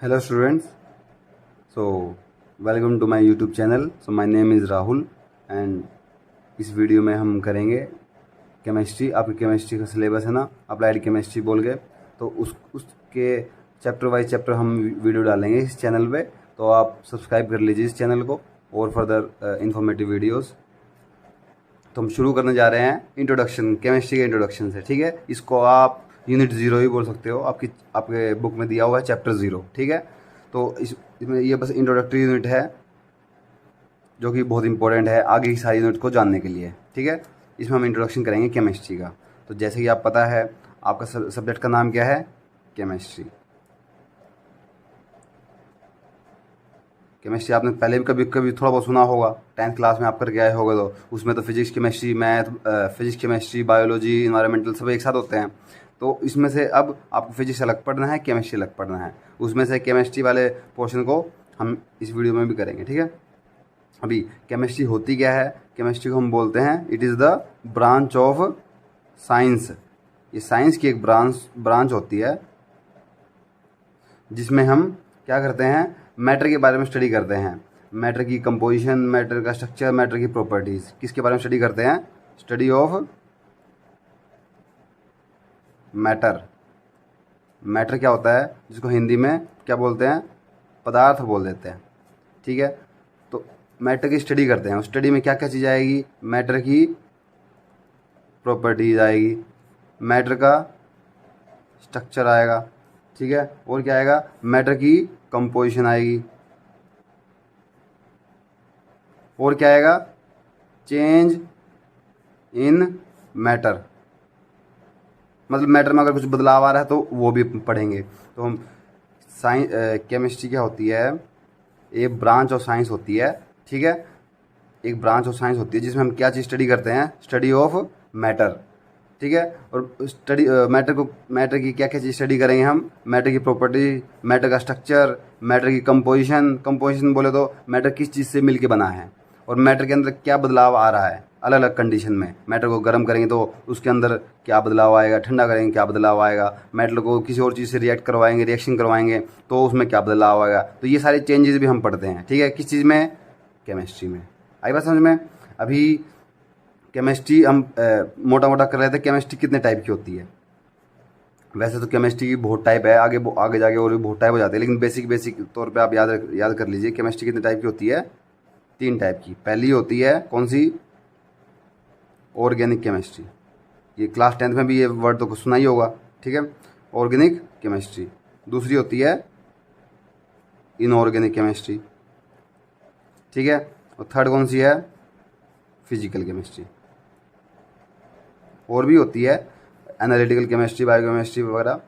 Hello students, so welcome to my YouTube channel. So my name is Rahul and इस video में हम करेंगे chemistry. आपकी chemistry का सिलेबस है ना, अप्लाइड केमिस्ट्री बोल के, तो उसके चैप्टर वाइज चैप्टर हम वीडियो डालेंगे इस चैनल पे। तो आप सब्सक्राइब कर लीजिए इस चैनल को और फर्दर इंफॉर्मेटिव वीडियोस। तो हम शुरू करने जा रहे हैं इंट्रोडक्शन, केमिस्ट्री के इंट्रोडक्शन से। ठीक है, इसको आप यूनिट 0 ही बोल सकते हो, आपके बुक में दिया हुआ है चैप्टर 0। ठीक है, तो इसमें ये बस इंट्रोडक्टरी यूनिट है जो कि बहुत इंपॉर्टेंट है आगे की सारी यूनिट को जानने के लिए। ठीक है, इसमें हम इंट्रोडक्शन करेंगे केमिस्ट्री का। तो जैसे कि आप पता है, आपका सब्जेक्ट का नाम क्या है? केमिस्ट्री। केमिस्ट्री आपने पहले भी कभी थोड़ा बहुत सुना होगा, 10th क्लास में आप करके आए होगे। तो उसमें तो physics chemistry math, physics chemistry biology environmental सब एक साथ होते हैं। तो इसमें से अब आपको फिजिक्स अलग पढ़ना है, केमिस्ट्री अलग पढ़ना है। उसमें से केमिस्ट्री वाले पोर्शन को हम इस वीडियो में भी करेंगे। ठीक है, अभी केमिस्ट्री होती क्या है? केमिस्ट्री को हम बोलते हैं it is the branch of science. ये साइंस की एक ब्रांच होती है जिसमें हम क्या करते हैं, मैटर के बारे में स्टडी करते हैं। मैटर की कंपोजिशन, मैटर का स्ट्रक्चर, मैटर की प्रॉपर्टीज़, किसके बारे में स्टडी करते हैं? Study of matter. मैटर क्या होता है, जिसको हिंदी में क्या बोलते हैं? पदार्थ बोल देते हैं। ठीक है, तो मैटर की स्टडी करते हैं। उस स्टडी में क्या क्या चीज़ आएगी? मैटर की प्रॉपर्टीज़ आएगी, मैटर का स्ट्रक्चर आएगा। ठीक है, और क्या आएगा? मैटर की कंपोजिशन आएगी, और क्या आएगा? चेंज इन मैटर, मतलब मैटर में अगर कुछ बदलाव आ रहा है तो वो भी पढ़ेंगे। तो हम साइंस, केमिस्ट्री क्या होती है? एक ब्रांच ऑफ साइंस होती है। ठीक है, एक ब्रांच ऑफ साइंस होती है जिसमें हम क्या चीज़ स्टडी करते हैं? Study of matter. ठीक है, और स्टडी मैटर की क्या क्या चीज़ स्टडी करेंगे हम? मैटर की प्रॉपर्टी, मैटर का स्ट्रक्चर, मैटर की कंपोजिशन बोले तो मैटर किस चीज़ से मिलके बना है, और मैटर के अंदर क्या बदलाव आ रहा है अलग अलग कंडीशन में। मैटर को गर्म करेंगे तो उसके अंदर क्या बदलाव आएगा, ठंडा करेंगे क्या बदलाव आएगा, मैटर को किसी और चीज़ से रिएक्शन करवाएंगे तो उसमें क्या बदलाव आएगा। तो ये सारे चेंजेस भी हम पढ़ते हैं। ठीक है, किस चीज़ में? केमिस्ट्री में। आई बात समझ में? अभी केमिस्ट्री हम मोटा मोटा कर रहे थे, केमिस्ट्री कितने टाइप की होती है? वैसे तो केमिस्ट्री की बहुत टाइप है, आगे जाके और भी बहुत टाइप हो जाते हैं, लेकिन बेसिक तौर पे आप याद कर लीजिए केमिस्ट्री कितने टाइप की होती है? 3 टाइप की। पहली होती है कौन सी? Organic chemistry. ये क्लास 10th में भी ये वर्ड तो कुछ सुना ही होगा। ठीक है, ऑर्गेनिक केमिस्ट्री। दूसरी होती है इनऑर्गेनिक केमिस्ट्री। ठीक है, और थर्ड कौन सी है? Physical chemistry. और भी होती है एनालिटिकल केमिस्ट्री, बायोकेमिस्ट्री वगैरह,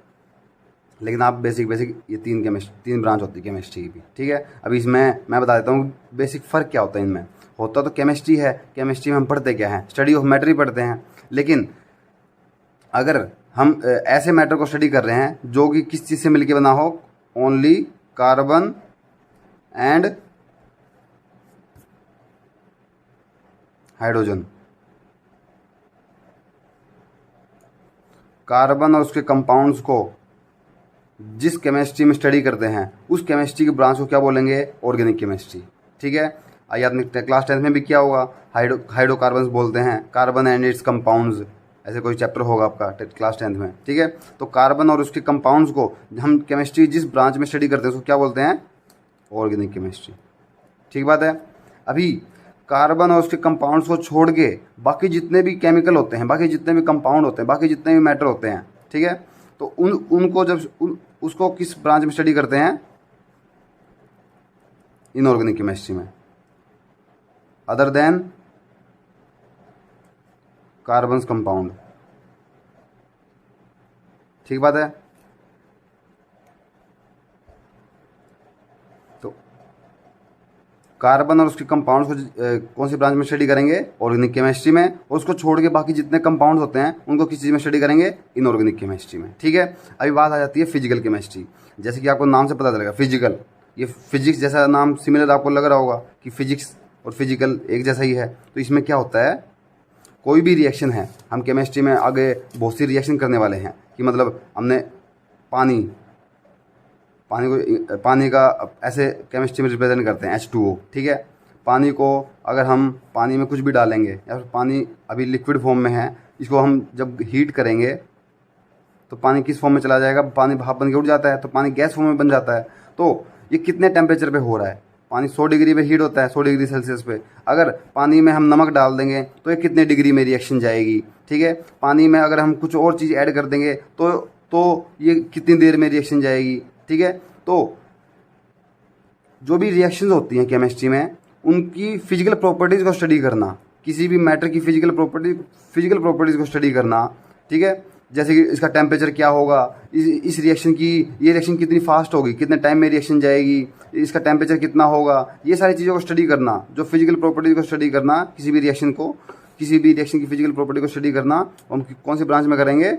लेकिन आप बेसिक ये 3 ब्रांच होती है केमिस्ट्री की भी। ठीक है, अभी इसमें मैं बता देता हूँ बेसिक फ़र्क क्या होता है इनमें। होता तो केमिस्ट्री है, केमिस्ट्री में हम पढ़ते क्या है? स्टडी ऑफ मैटर ही पढ़ते हैं। लेकिन अगर हम ऐसे मैटर को स्टडी कर रहे हैं जो कि किस चीज़ से मिलके बना हो? Only carbon and hydrogen. Carbon और उसके कंपाउंड्स को जिस केमिस्ट्री में स्टडी करते हैं उस केमिस्ट्री की ब्रांच को क्या बोलेंगे? Organic chemistry. ठीक है, आइए आपने क्लास 10th में भी किया होगा, हाइड्रोकार्बन्स बोलते हैं, कार्बन एंड इट्स कंपाउंड्स, ऐसे कोई चैप्टर होगा आपका क्लास 10th में। ठीक है, तो कार्बन और उसके कंपाउंड्स को हम केमिस्ट्री जिस ब्रांच में स्टडी करते हैं उसको क्या बोलते हैं? Organic chemistry. ठीक बात है। अभी कार्बन और उसके कंपाउंड्स को छोड़ के बाकी जितने भी केमिकल होते हैं, बाकी जितने भी कंपाउंड होते हैं, बाकी जितने भी मैटर होते हैं, ठीक है, तो उनको जब उसको किस ब्रांच में स्टडी करते हैं? इनऑर्गेनिक केमिस्ट्री में, अदर देन कार्बन कंपाउंड। ठीक बात है। तो कार्बन और उसके कंपाउंड्स को कौन सी ब्रांच में स्टडी करेंगे? ऑर्गेनिक केमिस्ट्री में। और उसको छोड़ के बाकी जितने कंपाउंड्स होते हैं उनको किस चीज़ में स्टडी करेंगे? इनऑर्गेनिक केमिस्ट्री में। ठीक है, अभी बात आ जाती है फिजिकल केमिस्ट्री। जैसे कि आपको नाम से पता चलेगा फिजिकल, ये फिजिक्स जैसा नाम सिमिलर आपको लग रहा होगा कि फिजिक्स और फिजिकल एक जैसा ही है। तो इसमें क्या होता है? कोई भी रिएक्शन है, हम केमिस्ट्री में आगे बहुत सी रिएक्शन करने वाले हैं कि मतलब हमने पानी पानी का ऐसे केमिस्ट्री में रिप्रेजेंट करते हैं H2O, ठीक है। पानी को अगर हम पानी में कुछ भी डालेंगे या फिर पानी अभी लिक्विड फॉर्म में है, इसको हम जब हीट करेंगे तो पानी किस फॉर्म में चला जाएगा, पानी भाप बन के उड़ जाता है, तो पानी गैस फॉर्म में बन जाता है। तो ये कितने टेम्परेचर पे हो रहा है, पानी 100 डिग्री पे हीट होता है, 100 डिग्री सेल्सियस पे। अगर पानी में हम नमक डाल देंगे तो ये कितने डिग्री में रिएक्शन जाएगी, ठीक है। पानी में अगर हम कुछ और चीज़ ऐड कर देंगे तो ये कितनी देर में रिएक्शन जाएगी, ठीक है। तो जो भी रिएक्शंस होती हैं केमिस्ट्री में, उनकी फिजिकल प्रॉपर्टीज़ को स्टडी करना, किसी भी मैटर की फिजिकल प्रॉपर्टीज़ को स्टडी करना, ठीक है। जैसे कि इसका टेम्परेचर क्या होगा, इस रिएक्शन की ये रिएक्शन कितनी फास्ट होगी, कितने टाइम में रिएक्शन जाएगी, इसका टेम्परेचर कितना होगा, ये सारी चीज़ों को स्टडी करना, जो फिजिकल प्रॉपर्टीज़ को स्टडी करना, किसी भी रिएक्शन की फिजिकल प्रॉपर्टी को स्टडी करना, हम कौन सी ब्रांच में करेंगे,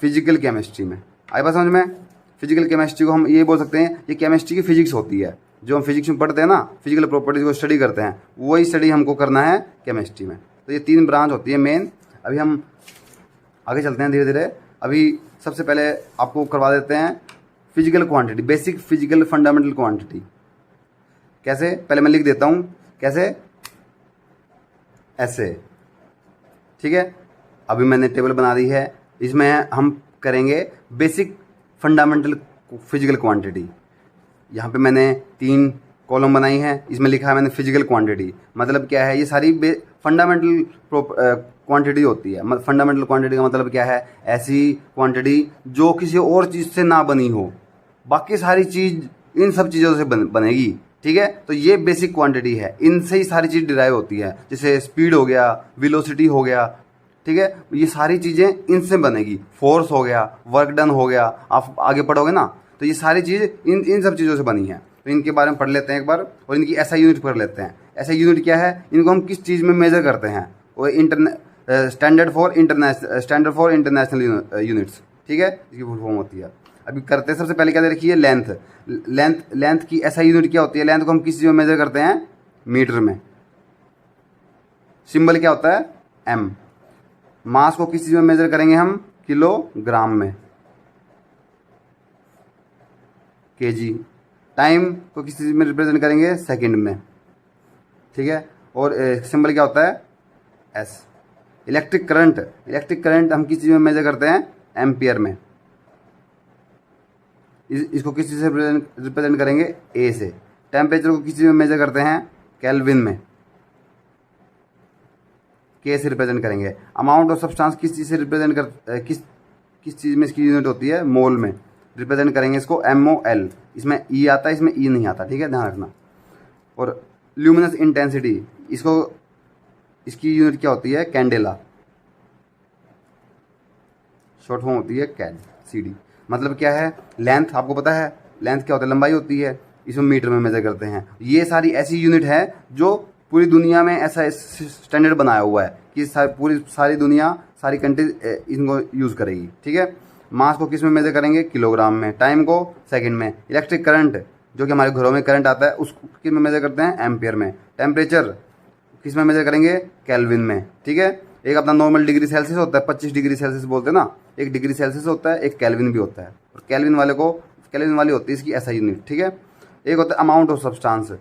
फिजिकल केमिस्ट्री में। आई बात समझ में। फिजिकल केमिस्ट्री को हम ये बोल सकते हैं, ये केमिस्ट्री की फिजिक्स होती है, जो हम फिजिक्स में पढ़ते हैं ना, फिजिकल प्रॉपर्टीज़ को स्टडी करते हैं, वही स्टडी हमको करना है केमिस्ट्री में। तो ये 3 ब्रांच होती है मेन। अभी हम आगे चलते हैं धीरे धीरे। अभी सबसे पहले आपको करवा देते हैं physical quantity, basic physical fundamental quantity. कैसे, पहले मैं लिख देता हूँ कैसे, ऐसे, ठीक है। अभी मैंने टेबल बना दी है, इसमें हम करेंगे बेसिक फंडामेंटल फिजिकल क्वांटिटी। यहाँ पे मैंने 3 कॉलम बनाई है, इसमें लिखा है मैंने फिजिकल क्वांटिटी। मतलब क्या है, ये सारी फंडामेंटल क्वांटिटी होती है। फंडामेंटल क्वांटिटी का मतलब क्या है, ऐसी क्वांटिटी जो किसी और चीज़ से ना बनी हो, बाकी सारी चीज़ इन सब चीज़ों से बनेगी, ठीक है। तो ये बेसिक क्वांटिटी है, इनसे ही सारी चीज़ डिराइव होती है। जैसे स्पीड हो गया, वेलोसिटी हो गया, ठीक है, ये सारी चीज़ें इनसे बनेगी। फोर्स हो गया, वर्क डन हो गया, आप आगे पढ़ोगे ना, तो ये सारी चीज़ इन सब चीज़ों से बनी है। तो इनके बारे में पढ़ लेते हैं एक बार, और इनकी एसआई यूनिट पढ़ लेते हैं। एसआई यूनिट क्या है, इनको हम किस चीज़ में मेजर करते हैं, वो स्टैंडर्ड फॉर इंटरनेशनल यूनिट्स, ठीक है, इसकी फुल फॉर्म होती है। अभी करते हैं, सबसे पहले क्या दे रखी है, लेंथ की एसआई यूनिट क्या होती है। लेंथ को हम किस चीज़ में मेजर करते हैं, मीटर में। सिंबल क्या होता है, एम। मास को किस चीज़ में मेजर करेंगे हम, किलोग्राम में, केजी। टाइम को किस चीज़ में रिप्रेजेंट करेंगे, सेकंड में, ठीक है। और सिंबल क्या होता है, एस। इलेक्ट्रिक करंट हम किस चीज़ में मेजर करते हैं, एम्पियर में। इसको किस चीज़ से रिप्रेजेंट करेंगे, ए से। टेम्परेचर को किस चीज़ में मेजर करते हैं, केल्विन में, के से रिप्रेजेंट करेंगे। अमाउंट ऑफ सब्सटेंस किस चीज़ से रिप्रेजेंट किस चीज़ में इसकी यूनिट होती है, मोल में रिप्रेजेंट करेंगे इसको, MOL। इसमें ई आता है, इसमें ई नहीं आता, ठीक है, ध्यान रखना। और ल्यूमिनस इंटेंसिटी, इसकी यूनिट क्या होती है, कैंडेला, शॉर्ट फॉर्म होती है कैड, CD। मतलब क्या है, लेंथ आपको पता है, लेंथ क्या होता है, लंबाई होती है, इसमें मीटर में मेजर करते हैं। ये सारी ऐसी यूनिट है जो पूरी दुनिया में ऐसा स्टैंडर्ड बनाया हुआ है कि सारी दुनिया, सारी कंट्रीज इनको यूज़ करेगी, ठीक है। मास को किस में मेजर करेंगे, किलोग्राम में। टाइम को सेकंड में। इलेक्ट्रिक करंट, जो कि हमारे घरों में करंट आता है, उसको किस में मेजर करते हैं, एम्पियर में। टेम्परेचर किस में मेजर करेंगे, केल्विन में, ठीक है। एक अपना नॉर्मल डिग्री सेल्सियस होता है, 25 डिग्री सेल्सियस बोलते हैं ना, एक डिग्री सेल्सियस होता है, एक केल्विन भी होता है। और केल्विन वाली होती है इसकी ऐसा यूनिट, ठीक है। एक होता है अमाउंट ऑफ सब्सटेंस,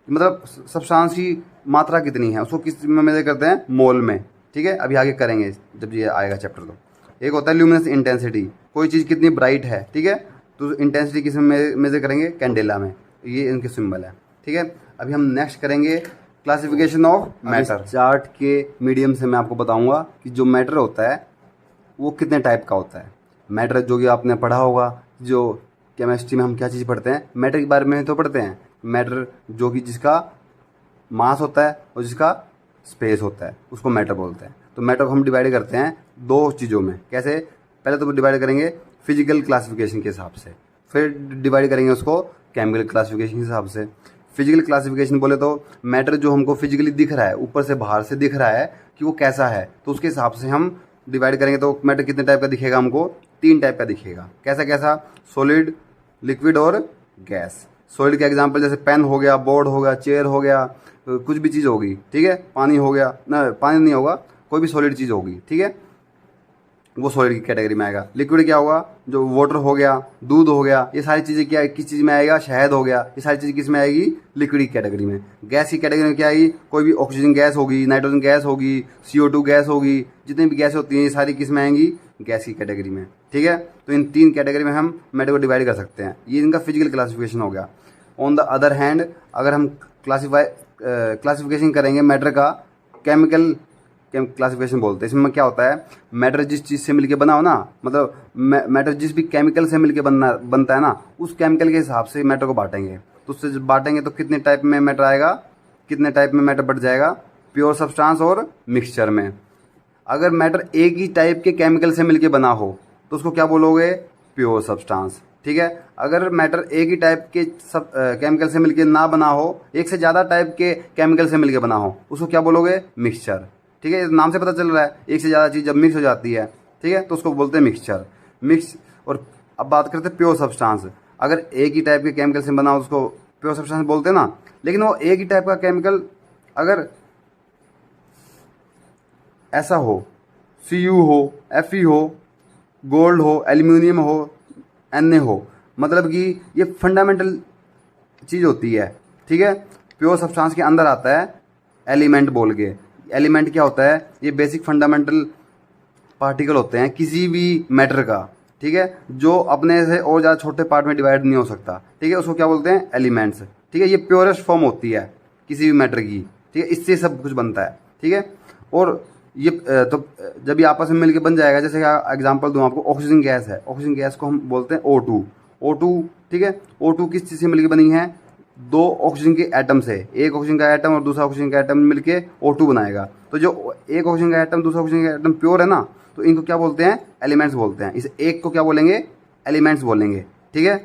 मतलब सब्सटेंस की मात्रा कितनी है, उसको किस में मेजर करते हैं, मोल में, ठीक है। अभी आगे करेंगे जब ये आएगा चैप्टर। तो एक होता है ल्यूमिनस इंटेंसिटी, कोई चीज़ कितनी ब्राइट है, ठीक है, तो इंटेंसिटी किस में मेजर करेंगे, कैंडेला में। ये इनके सिंबल है, ठीक है। अभी हम नेक्स्ट करेंगे क्लासिफिकेशन ऑफ मैटर। चार्ट के मीडियम से मैं आपको बताऊंगा कि जो मैटर होता है वो कितने टाइप का होता है। मैटर जो कि आपने पढ़ा होगा, जो केमिस्ट्री में हम क्या चीज़ पढ़ते हैं, मैटर के बारे में तो पढ़ते हैं। मैटर जो कि जिसका मास होता है और जिसका स्पेस होता है, उसको मैटर बोलते हैं। तो मैटर को हम डिवाइड करते हैं 2 चीज़ों में। कैसे, पहले तो डिवाइड करेंगे फिजिकल क्लासिफिकेशन के हिसाब से, फिर डिवाइड करेंगे उसको केमिकल क्लासिफिकेशन के हिसाब से। फिजिकल क्लासिफिकेशन बोले तो मैटर जो हमको फिजिकली दिख रहा है, ऊपर से बाहर से दिख रहा है कि वो कैसा है, तो उसके हिसाब से हम डिवाइड करेंगे। तो मैटर कितने टाइप का दिखेगा हमको, 3 टाइप का दिखेगा। कैसा कैसा, सॉलिड, लिक्विड और गैस। सॉलिड का एग्जांपल जैसे पेन हो गया, बोर्ड हो गया, चेयर हो गया, कुछ भी चीज़ होगी, ठीक है। पानी हो गया ना, पानी नहीं होगा, कोई भी सॉलिड चीज़ होगी, ठीक है। वो सॉलिड की कैटेगरी में आएगा। लिक्विड क्या होगा, जो वाटर हो गया, दूध हो गया, ये सारी चीज़ें क्या किस चीज़ में आएगा, शहद हो गया, ये सारी चीज़ें किस में आएगी, लिक्विड की कैटेगरी में। गैस की कैटेगरी में क्या आएगी, कोई भी ऑक्सीजन गैस होगी, नाइट्रोजन गैस होगी, CO2 गैस होगी, जितनी भी गैस होती हैं ये सारी किस में आएंगी, गैस की कैटेगरी में। ठीक है, तो इन 3 कैटेगरी में हम मैटर को डिवाइड कर सकते हैं। ये इनका फिजिकल क्लासिफिकेशन हो गया। ऑन द अदर हैंड अगर हम क्लासिफिकेशन करेंगे मैटर का, केमिकल क्लासिफिकेशन बोलते हैं। इसमें क्या होता है, मैटर जिस चीज़ से मिलके बना हो ना, मतलब मैटर जिस भी केमिकल से मिलके बनता है ना, उस केमिकल के हिसाब से मैटर को बांटेंगे। तो उससे जब बांटेंगे तो कितने टाइप में मैटर आएगा, कितने टाइप में मैटर बढ़ जाएगा, प्योर सब्सटेंस और मिक्सचर में। अगर मैटर एक ही टाइप के केमिकल से मिलके बना हो तो उसको क्या बोलोगे, प्योर सब्सटेंस। ठीक है, अगर मैटर एक ही टाइप के केमिकल से मिलके ना बना हो, एक से ज़्यादा टाइप के केमिकल से मिलके बना हो, उसको क्या बोलोगे, मिक्सचर। ठीक है, नाम से पता चल रहा है, एक से ज़्यादा चीज़ जब मिक्स हो जाती है, ठीक है, तो उसको बोलते हैं मिक्सचर, मिक्स। और अब बात करते हैं प्योर सब्सटेंस। अगर एक ही टाइप के केमिकल से बना हो उसको प्योर सब्सटेंस बोलते हैं ना, लेकिन वो एक ही टाइप का केमिकल अगर ऐसा हो, Cu हो, Fe हो, गोल्ड हो, एल्यूमिनियम हो, Na हो, मतलब कि ये फंडामेंटल चीज़ होती है। ठीक है, प्योर सब्सटेंस के अंदर आता है एलिमेंट बोल के। एलिमेंट क्या होता है, ये बेसिक फंडामेंटल पार्टिकल होते हैं किसी भी मैटर का। ठीक है, जो अपने से और ज़्यादा छोटे पार्ट में डिवाइड नहीं हो सकता। ठीक है, उसको क्या बोलते हैं, एलिमेंट्स। ठीक है, ये प्योरेस्ट फॉर्म होती है किसी भी मैटर की। ठीक है, इससे सब कुछ बनता है। ठीक है, और ये तो जब ये आपस में मिलकर बन जाएगा, जैसे एग्जांपल दूं आपको, ऑक्सीजन गैस है, ऑक्सीजन गैस को हम बोलते हैं O2। O2, ठीक है, O2 किस चीज़ से मिलकर बनी है, 2 ऑक्सीजन के एटम से, एक ऑक्सीजन का एटम और दूसरा ऑक्सीजन का एटम मिलके O2 बनाएगा। तो जो एक ऑक्सीजन का एटम दूसरा ऑक्सीजन का एटम प्योर है ना, तो इनको क्या बोलते हैं, एलिमेंट्स बोलते हैं। इस एक को क्या बोलेंगे, एलिमेंट्स बोलेंगे। ठीक है,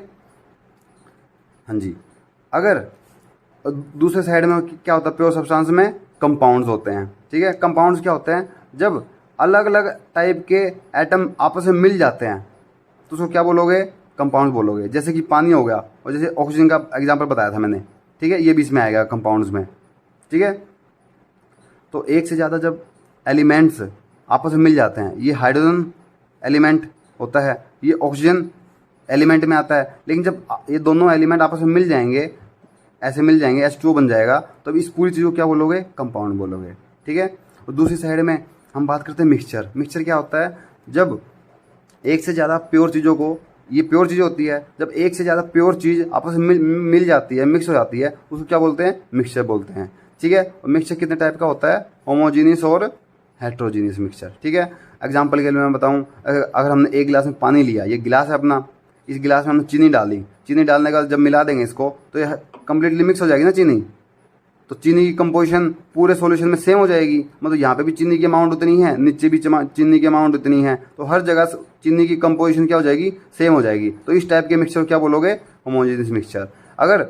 हाँ जी। अगर दूसरे साइड में क्या होता है, प्योर सब्सटेंस में कंपाउंड्स होते हैं। ठीक है, कंपाउंड्स क्या होते हैं, जब अलग अलग टाइप के एटम आपस में मिल जाते हैं तो उसको क्या बोलोगे, कंपाउंड्स बोलोगे। जैसे कि पानी हो गया, और जैसे ऑक्सीजन का एग्जांपल बताया था मैंने। ठीक है, ये भी इसमें आएगा कंपाउंड्स में। ठीक है, तो एक से ज़्यादा जब एलिमेंट्स आपस में मिल जाते हैं, ये हाइड्रोजन एलिमेंट होता है, ये ऑक्सीजन एलिमेंट में आता है। लेकिन जब ये दोनों एलिमेंट आपस में मिल जाएंगे, ऐसे मिल जाएंगे, H2O बन जाएगा, तो इस पूरी चीज़ को क्या बोलोगे, कंपाउंड बोलोगे। ठीक है, और दूसरी साइड में हम बात करते हैं मिक्सचर। मिक्सचर क्या होता है, जब एक से ज़्यादा प्योर चीज़ों को, ये प्योर चीज़ होती है, जब एक से ज़्यादा प्योर चीज़ आपस में मिल जाती है, मिक्स हो जाती है, उसको क्या बोलते हैं, मिक्सचर बोलते हैं। ठीक है, और मिक्सचर कितने टाइप का होता है, होमोजीनियस और हेट्रोजीनियस मिक्सचर। ठीक है, एग्जाम्पल के लिए मैं बताऊँ, अगर हमने एक गिलास में पानी लिया, ये गिलास है अपना, इस गिलास में हमने चीनी डाली, चीनी डालने के बाद जब मिला देंगे इसको, तो ये कम्प्लीटली मिक्स हो जाएगी ना चीनी। तो चीनी की कंपोजिशन पूरे सॉल्यूशन में सेम हो जाएगी। मतलब यहाँ पे भी चीनी की अमाउंट उतनी है, नीचे भी चीनी की अमाउंट उतनी है, तो हर जगह चीनी की कंपोजिशन क्या हो जाएगी, सेम हो जाएगी। तो इस टाइप के मिक्सचर क्या बोलोगे, होमोजेनियस मिक्सचर। अगर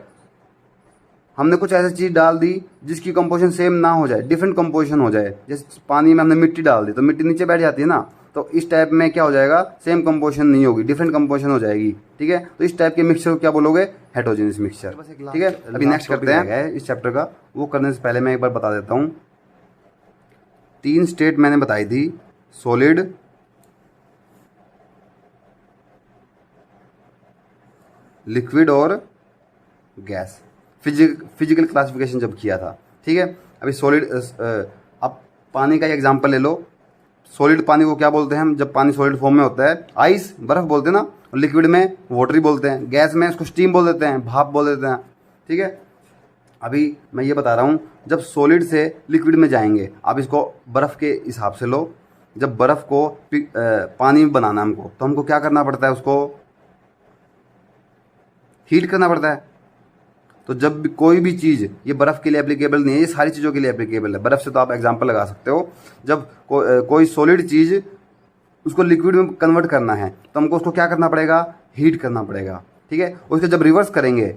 हमने कुछ ऐसी चीज़ डाल दी जिसकी कंपोजिशन सेम ना हो जाए, डिफरेंट कंपोजिशन हो जाए, जैसे पानी में हमने मिट्टी डाल दी तो मिट्टी नीचे बैठ जाती है ना, तो इस टाइप में क्या हो जाएगा, सेम कंपोजिशन नहीं होगी, डिफरेंट कंपोजिशन हो जाएगी। ठीक है, तो इस टाइप के मिक्सचर को क्या बोलोगे, हेट्रोजेनियस मिक्सचर। ठीक है, अभी नेक्स्ट करते हैं इस चैप्टर का। वो करने से पहले मैं एक बार बता देता हूँ, 3 स्टेट मैंने बताई थी, सॉलिड, लिक्विड और गैस। फिजिकल क्लासिफिकेशन जब किया था। ठीक है, अभी सॉलिड, अब पानी का एग्जांपल ले लो। सॉलिड पानी को क्या बोलते हैं हम, जब पानी सॉलिड फॉर्म में होता है, आइस, बर्फ बोलते हैं ना, और लिक्विड में वाटर ही बोलते हैं, गैस में उसको स्टीम बोल देते हैं, भाप बोल देते हैं। ठीक है, अभी मैं ये बता रहा हूँ, जब सॉलिड से लिक्विड में जाएंगे, आप इसको बर्फ़ के हिसाब से लो। जब बर्फ़ को पानी में बनाना हमको, तो हमको क्या करना पड़ता है, उसको हीट करना पड़ता है। तो जब भी कोई भी चीज़, ये बर्फ़ के लिए एप्लीकेबल नहीं है, ये सारी चीज़ों के लिए एप्लीकेबल है। बर्फ़ से तो आप एग्जांपल लगा सकते हो। जब कोई सॉलिड चीज़ उसको लिक्विड में कन्वर्ट करना है, तो हमको उसको क्या करना पड़ेगा, हीट करना पड़ेगा। ठीक है, उसको जब रिवर्स करेंगे,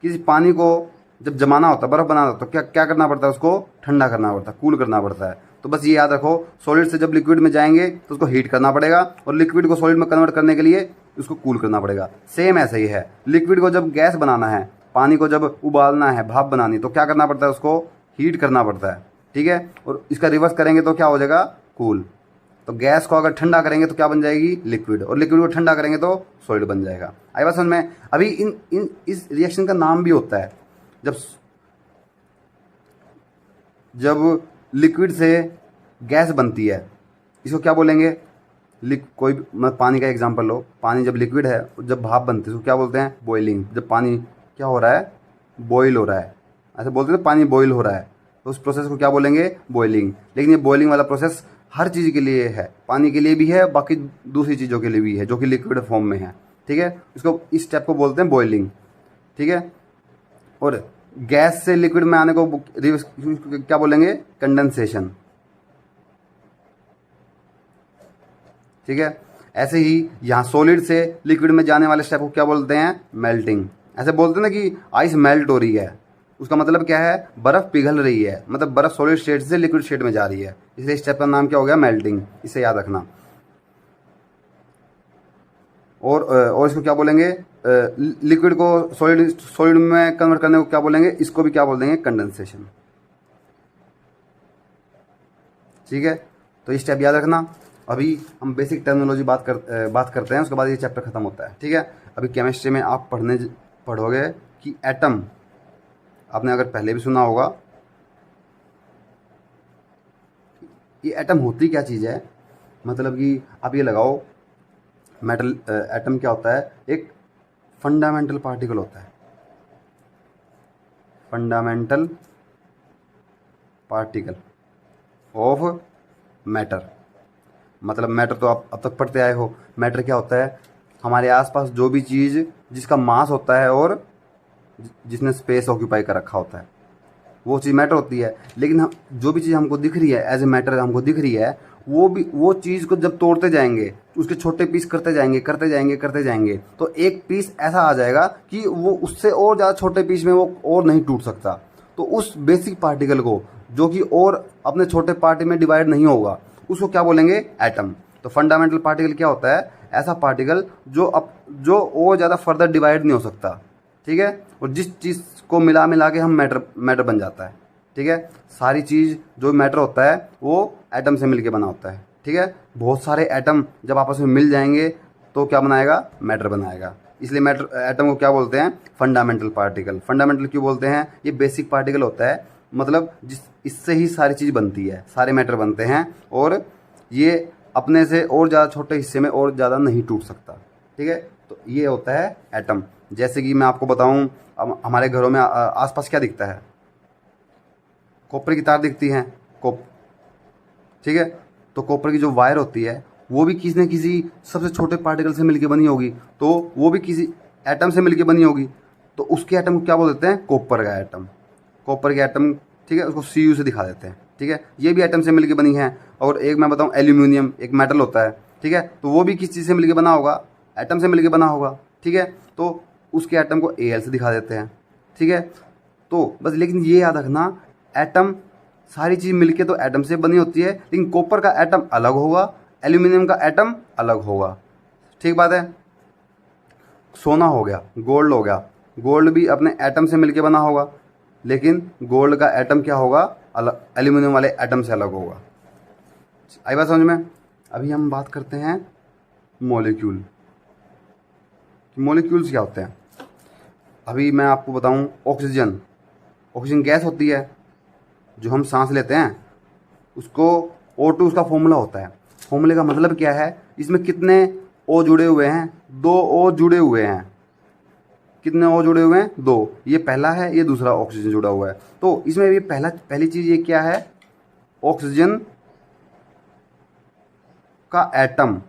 किसी पानी को जब जमाना होता है, बर्फ़ बनाना होता है, तो क्या करना पड़ता है, उसको ठंडा करना पड़ता है, कूल करना पड़ता है। तो बस ये याद रखो, सॉलिड से जब लिक्विड में जाएंगे तो उसको हीट करना पड़ेगा, और लिक्विड को सॉलिड में कन्वर्ट करने के लिए उसको कूल करना पड़ेगा। सेम ऐसा ही है, लिक्विड को जब गैस बनाना है, पानी को जब उबालना है, भाप बनानी, तो क्या करना पड़ता है, उसको हीट करना पड़ता है। ठीक है, और इसका रिवर्स करेंगे तो क्या हो जाएगा, कूल। तो गैस को अगर ठंडा करेंगे तो क्या बन जाएगी, लिक्विड, और लिक्विड को ठंडा करेंगे तो सॉलिड बन जाएगा। आई बात समझ में। अभी इस रिएक्शन का नाम भी होता है, जब लिक्विड से गैस बनती है, इसको क्या बोलेंगे, कोई पानी का एग्जांपल लो। पानी जब लिक्विड है, जब भाप बनती है उसको क्या बोलते हैं, बॉइलिंग। जब पानी क्या हो रहा है, बॉईल हो रहा है, ऐसे बोलते हैं पानी बॉईल हो रहा है, तो उस प्रोसेस को क्या बोलेंगे, बॉइलिंग। लेकिन ये बॉइलिंग वाला प्रोसेस हर चीज़ के लिए है, पानी के लिए भी है, बाकी दूसरी चीज़ों के लिए भी है जो कि लिक्विड फॉर्म में है, ठीक है। इसको, इस स्टेप को बोलते हैं बॉइलिंग, ठीक है। और गैस से लिक्विड में आने को क्या बोलेंगे, कंडेंसेशन, ठीक है। ऐसे ही यहाँ सॉलिड से लिक्विड में जाने वाले स्टेप को क्या बोलते हैं, मेल्टिंग। ऐसे बोलते हैं ना कि आइस मेल्ट हो रही है, उसका मतलब क्या है, बर्फ पिघल रही है, मतलब बर्फ सॉलिड स्टेट से लिक्विड स्टेट में जा रही है, इसलिए स्टेप का नाम क्या हो गया, मेल्टिंग। इसे याद रखना। और इसको क्या बोलेंगे, लिक्विड को सॉलिड में कन्वर्ट करने को क्या बोलेंगे, इसको भी क्या बोल देंगे, कंडेंसेशन, ठीक है। तो ये स्टेप याद रखना। अभी हम बेसिक टर्मिनोलॉजी बात करते हैं, उसके बाद ये चैप्टर खत्म होता है, ठीक है। अभी केमिस्ट्री में आप पढ़ोगे कि एटम, आपने अगर पहले भी सुना होगा, ये एटम होती क्या चीज़ है, मतलब कि आप ये लगाओ, मेटल, एटम क्या होता है, एक फंडामेंटल पार्टिकल होता है, फंडामेंटल पार्टिकल ऑफ मैटर। मतलब मैटर तो आप अब तक पढ़ते आए हो। मैटर क्या होता है, हमारे आसपास जो भी चीज़ जिसका मास होता है और जिसने स्पेस ऑक्यूपाई कर रखा होता है, वो चीज़ मैटर होती है। लेकिन हम, जो भी चीज़ हमको दिख रही है एज ए मैटर हमको दिख रही है, वो चीज़ को जब तोड़ते जाएंगे, उसके छोटे पीस करते जाएंगे, तो एक पीस ऐसा आ जाएगा कि वो उससे और ज़्यादा छोटे पीस में वो और नहीं टूट सकता। तो उस बेसिक पार्टिकल को, जो कि और अपने छोटे पार्ट में डिवाइड नहीं होगा, उसको क्या बोलेंगे, एटम। तो फंडामेंटल पार्टिकल क्या होता है, ऐसा पार्टिकल जो और ज़्यादा फर्दर डिवाइड नहीं हो सकता, ठीक है। और जिस चीज़ को मिला के हम मैटर बन जाता है, ठीक है। सारी चीज़ जो मैटर होता है वो एटम से मिलके बना होता है, ठीक है। बहुत सारे एटम जब आपस में मिल जाएंगे तो क्या बनाएगा, मैटर बनाएगा। इसलिए एटम को क्या बोलते हैं, फंडामेंटल पार्टिकल। फंडामेंटल क्यों बोलते हैं, ये बेसिक पार्टिकल होता है, मतलब इससे ही सारी चीज़ बनती है, सारे मैटर बनते हैं, और ये अपने से और ज़्यादा छोटे हिस्से में और ज़्यादा नहीं टूट सकता, ठीक है। तो ये होता है एटम। जैसे कि मैं आपको बताऊं, अब हमारे घरों में आसपास क्या दिखता है, कॉपर की तार दिखती हैं, ठीक है। तो कॉपर की जो वायर होती है वो भी किसी न किसी सबसे छोटे पार्टिकल से मिलके बनी होगी, तो वो भी किसी एटम से मिलके बनी होगी। तो उसके एटम को क्या बोल देते हैं, कॉपर का एटम, कॉपर के एटम, ठीक है। उसको Cu से दिखा देते हैं, ठीक है। ये भी एटम से मिलके बनी है। और एक मैं बताऊं, एल्यूमिनियम एक मेटल होता है, ठीक है। तो वो भी किस चीज़ से मिलके बना होगा, एटम से मिलके बना होगा, ठीक है। तो उसके एटम को Al से दिखा देते हैं, ठीक है। तो बस, लेकिन ये याद रखना, एटम, सारी चीज़ मिलके तो एटम से बनी होती है, लेकिन कॉपर का एटम अलग होगा, एल्यूमिनियम का एटम अलग होगा, ठीक बात है। सोना हो गया, गोल्ड हो गया, गोल्ड भी अपने एटम से मिलके बना होगा, लेकिन गोल्ड का एटम क्या होगा, अलग, एल्यूमिनियम वाले एटम से अलग होगा। आई बात समझ में। अभी हम बात करते हैं मॉलिक्यूल, मॉलिक्यूल्स क्या होते हैं। अभी मैं आपको बताऊं, ऑक्सीजन गैस होती है जो हम सांस लेते हैं, उसको O2 उसका फॉर्मूला होता है। फॉर्मूले का मतलब क्या है, इसमें कितने O जुड़े हुए हैं, 2 O जुड़े हुए हैं। कितने O जुड़े हुए हैं, 2। ये पहला है, ये दूसरा ऑक्सीजन जुड़ा हुआ है। तो इसमें ये पहली चीज़ ये क्या है, ऑक्सीजन का एटम,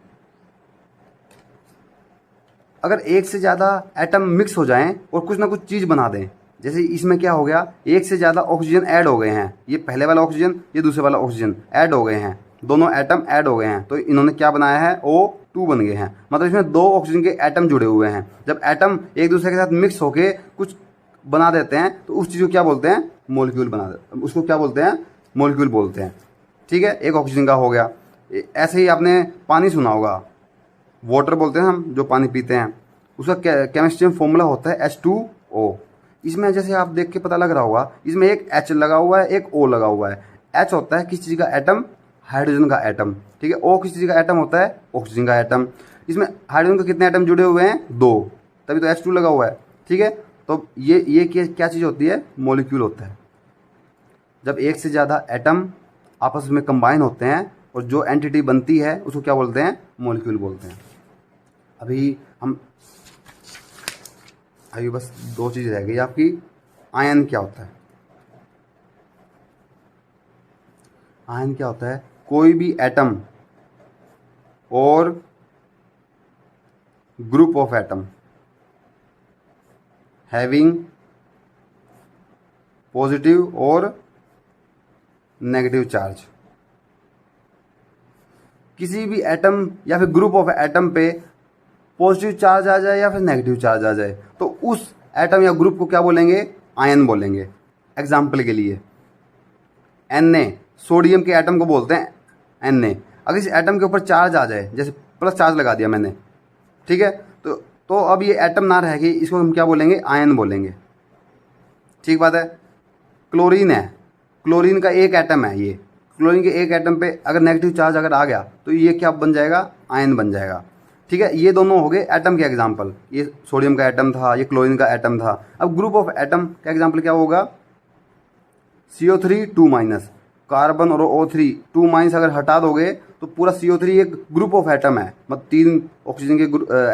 अगर एक से ज़्यादा एटम मिक्स हो जाएं और कुछ ना कुछ चीज़ बना दें, जैसे इसमें क्या हो गया, एक से ज़्यादा ऑक्सीजन ऐड हो गए हैं, ये पहले वाला ऑक्सीजन, ये दूसरे वाला ऑक्सीजन ऐड हो गए हैं, दोनों एटम ऐड हो गए हैं, तो इन्होंने क्या बनाया है, O2 बन गए हैं। मतलब इसमें 2 ऑक्सीजन के एटम जुड़े हुए हैं। जब एटम एक दूसरे के साथ मिक्स होके कुछ बना देते हैं तो उस चीज़ को क्या बोलते हैं, मॉलिक्यूल बना देते, उसको क्या बोलते हैं, मॉलिक्यूल बोलते हैं, ठीक है। एक ऑक्सीजन का हो गया। ऐसे ही आपने पानी सुना होगा, वाटर बोलते हैं हम जो पानी पीते हैं, उसका केमिस्ट्री में फॉर्मूला होता है H2O। इसमें जैसे आप देख के पता लग रहा होगा, इसमें एक H लगा हुआ है, एक O लगा हुआ है। H होता है किस चीज़ का एटम, हाइड्रोजन का एटम, ठीक है। O किस चीज़ का एटम होता है? ऑक्सीजन का एटम। इसमें हाइड्रोजन के कितने एटम जुड़े हुए हैं? 2, तभी तो H2 लगा हुआ है, ठीक है। तो ये क्या चीज़ होती है? मॉलिक्यूल होता है। जब एक से ज़्यादा एटम आपस में कंबाइन होते हैं और जो एंटिटी बनती है उसको क्या बोलते हैं? मॉलिक्यूल बोलते हैं। अभी बस 2 चीज़ रह गई आपकी। आयन क्या होता है? आयन क्या होता है? कोई भी एटम और group of atom having positive और नेगेटिव चार्ज। किसी भी एटम या फिर ग्रुप ऑफ एटम पे पॉजिटिव चार्ज आ जाए या फिर नेगेटिव चार्ज आ जाए तो उस एटम या ग्रुप को क्या बोलेंगे? आयन बोलेंगे। एग्जाम्पल के लिए Na, सोडियम के एटम को बोलते हैं Na। अगर इस एटम के ऊपर चार्ज आ जाए, जैसे प्लस चार्ज लगा दिया मैंने, ठीक है, तो अब ये एटम ना रह गई, इसको हम क्या बोलेंगे? आयन बोलेंगे। ठीक बात है। क्लोरीन है, क्लोरीन का एक एटम है, ये क्लोरीन के एक एटम पे अगर नेगेटिव चार्ज अगर आ गया तो ये क्या बन जाएगा? आयन बन जाएगा, ठीक है। ये दोनों हो गए एटम के एग्जाम्पल। ये सोडियम का एटम था, ये क्लोरीन का एटम था। अब ग्रुप ऑफ एटम का एग्जाम्पल क्या होगा? CO3 2- कार्बन और O3 2- अगर हटा दोगे तो पूरा CO3 एक ग्रुप ऑफ एटम है, मतलब 3 ऑक्सीजन के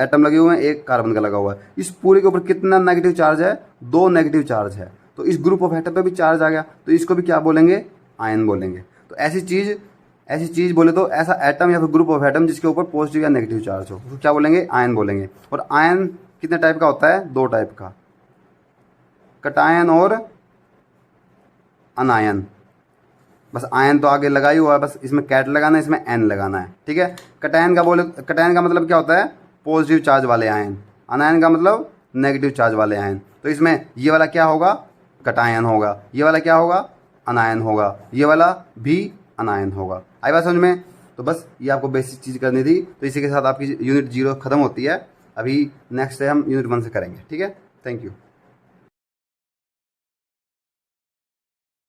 एटम लगे हुए हैं, 1 कार्बन का लगा हुआ है। इस पूरे के ऊपर कितना नेगेटिव चार्ज है? 2 नेगेटिव चार्ज है। तो इस ग्रुप ऑफ एटम पे भी चार्ज आ गया तो इसको भी क्या बोलेंगे? आयन बोलेंगे। तो ऐसी चीज़ बोले तो ऐसा एटम या फिर ग्रुप ऑफ एटम जिसके ऊपर पॉजिटिव या नेगेटिव चार्ज हो उसको क्या बोलेंगे? आयन बोलेंगे। और आयन कितने टाइप का होता है? 2 टाइप का, कटायन और अनायन। बस आयन तो आगे लगा ही हुआ है, बस इसमें कैट लगाना है, इसमें एन लगाना है, ठीक है। कटायन का मतलब क्या होता है? पॉजिटिव चार्ज वाले आयन। अनायन का मतलब नेगेटिव चार्ज वाले आयन। तो इसमें ये वाला क्या होगा? कटायन होगा। ये वाला क्या होगा? अनायन होगा। ये वाला भी अनायन होगा। आई बात समझ में? तो बस ये आपको बेसिक चीज़ करनी थी। तो इसी के साथ आपकी यूनिट 0 खत्म होती है। अभी नेक्स्ट है हम यूनिट 1 से करेंगे, ठीक है। Thank you.